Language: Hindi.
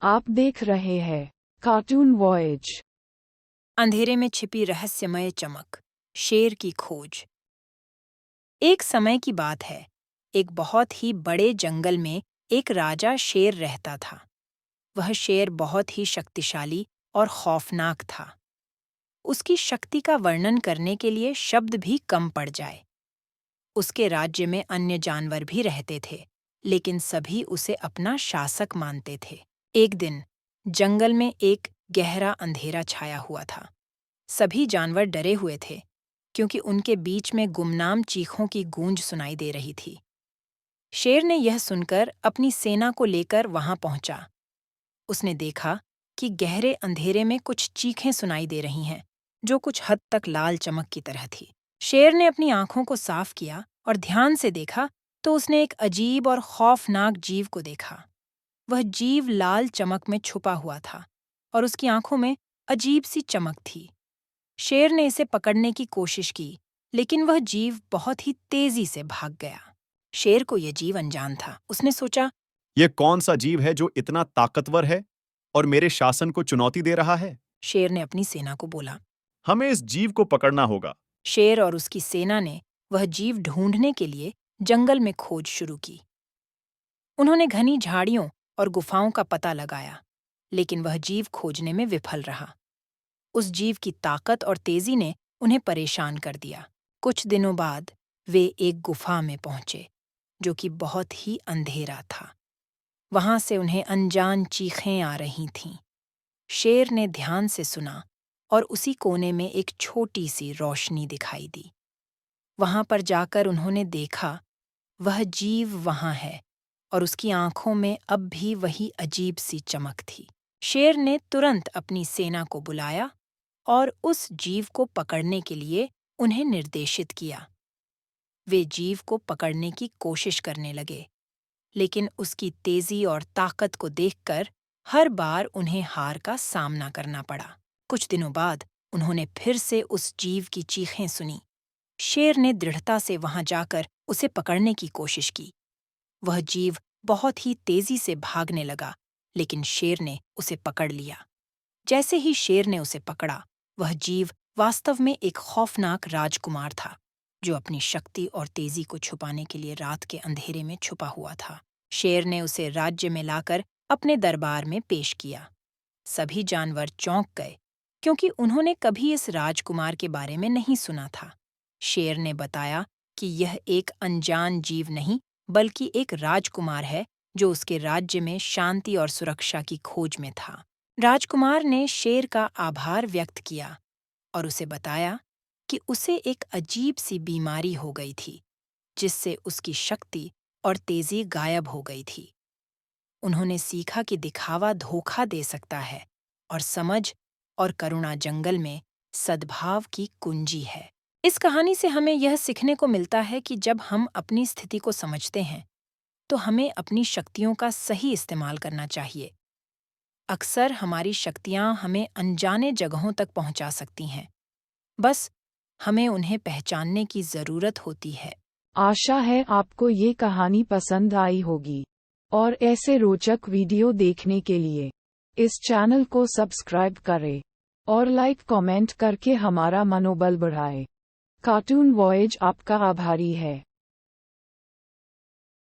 आप देख रहे हैं कार्टून वॉयज। अंधेरे में छिपी रहस्यमय चमक, शेर की खोज। एक समय की बात है, एक बहुत ही बड़े जंगल में एक राजा शेर रहता था। वह शेर बहुत ही शक्तिशाली और खौफनाक था। उसकी शक्ति का वर्णन करने के लिए शब्द भी कम पड़ जाए। उसके राज्य में अन्य जानवर भी रहते थे, लेकिन सभी उसे अपना शासक मानते थे। एक दिन जंगल में एक गहरा अंधेरा छाया हुआ था। सभी जानवर डरे हुए थे, क्योंकि उनके बीच में गुमनाम चीखों की गूंज सुनाई दे रही थी। शेर ने यह सुनकर अपनी सेना को लेकर वहां पहुंचा। उसने देखा कि गहरे अंधेरे में कुछ चीखें सुनाई दे रही हैं, जो कुछ हद तक लाल चमक की तरह थी। शेर ने अपनी आंखों को साफ किया और ध्यान से देखा तो उसने एक अजीब और खौफनाक जीव को देखा। वह जीव लाल चमक में छुपा हुआ था और उसकी आंखों में अजीब सी चमक थी। शेर ने इसे पकड़ने की कोशिश की, लेकिन वह जीव बहुत ही तेजी से भाग गया। शेर को यह जीव अनजान था। उसने सोचा, यह कौन सा जीव है जो इतना ताकतवर है और मेरे शासन को चुनौती दे रहा है? शेर ने अपनी सेना को बोला। हमें इस जीव को पकड़ना होगा। शेर और उसकी सेना ने वह जीव ढूंढने के लिए जंगल में खोज शुरू की। उन्होंने घनी झाड़ियों और गुफाओं का पता लगाया, लेकिन वह जीव खोजने में विफल रहा। उस जीव की ताकत और तेजी ने उन्हें परेशान कर दिया। कुछ दिनों बाद वे एक गुफा में पहुंचे, जो कि बहुत ही अंधेरा था। वहां से उन्हें अनजान चीखें आ रही थीं। शेर ने ध्यान से सुना और उसी कोने में एक छोटी सी रोशनी दिखाई दी। वहां पर जाकर उन्होंने देखा, वह जीव वहां है और उसकी आंखों में अब भी वही अजीब सी चमक थी। शेर ने तुरंत अपनी सेना को बुलाया और उस जीव को पकड़ने के लिए उन्हें निर्देशित किया। वे जीव को पकड़ने की कोशिश करने लगे, लेकिन उसकी तेजी और ताकत को देखकर हर बार उन्हें हार का सामना करना पड़ा। कुछ दिनों बाद उन्होंने फिर से उस जीव की चीखें सुनी। शेर ने दृढ़ता से वहां जाकर उसे पकड़ने की कोशिश की। वह जीव बहुत ही तेजी से भागने लगा, लेकिन शेर ने उसे पकड़ लिया। जैसे ही शेर ने उसे पकड़ा, वह जीव वास्तव में एक खौफनाक राजकुमार था, जो अपनी शक्ति और तेजी को छुपाने के लिए रात के अंधेरे में छुपा हुआ था। शेर ने उसे राज्य में लाकर अपने दरबार में पेश किया। सभी जानवर चौंक गए, क्योंकि उन्होंने कभी इस राजकुमार के बारे में नहीं सुना था। शेर ने बताया कि यह एक अनजान जीव नहीं, बल्कि एक राजकुमार है, जो उसके राज्य में शांति और सुरक्षा की खोज में था। राजकुमार ने शेर का आभार व्यक्त किया और उसे बताया कि उसे एक अजीब सी बीमारी हो गई थी, जिससे उसकी शक्ति और तेजी गायब हो गई थी। उन्होंने सीखा कि दिखावा धोखा दे सकता है और समझ और करुणा जंगल में सद्भाव की कुंजी है। इस कहानी से हमें यह सीखने को मिलता है कि जब हम अपनी स्थिति को समझते हैं, तो हमें अपनी शक्तियों का सही इस्तेमाल करना चाहिए। अक्सर हमारी शक्तियां हमें अनजाने जगहों तक पहुंचा सकती हैं। बस हमें उन्हें पहचानने की जरूरत होती है। आशा है आपको ये कहानी पसंद आई होगी और ऐसे रोचक वीडियो देखने के लिए इस चैनल को सब्सक्राइब करें और लाइक कमेंट करके हमारा मनोबल बढ़ाएं। कार्टून वॉयज आपका आभारी है।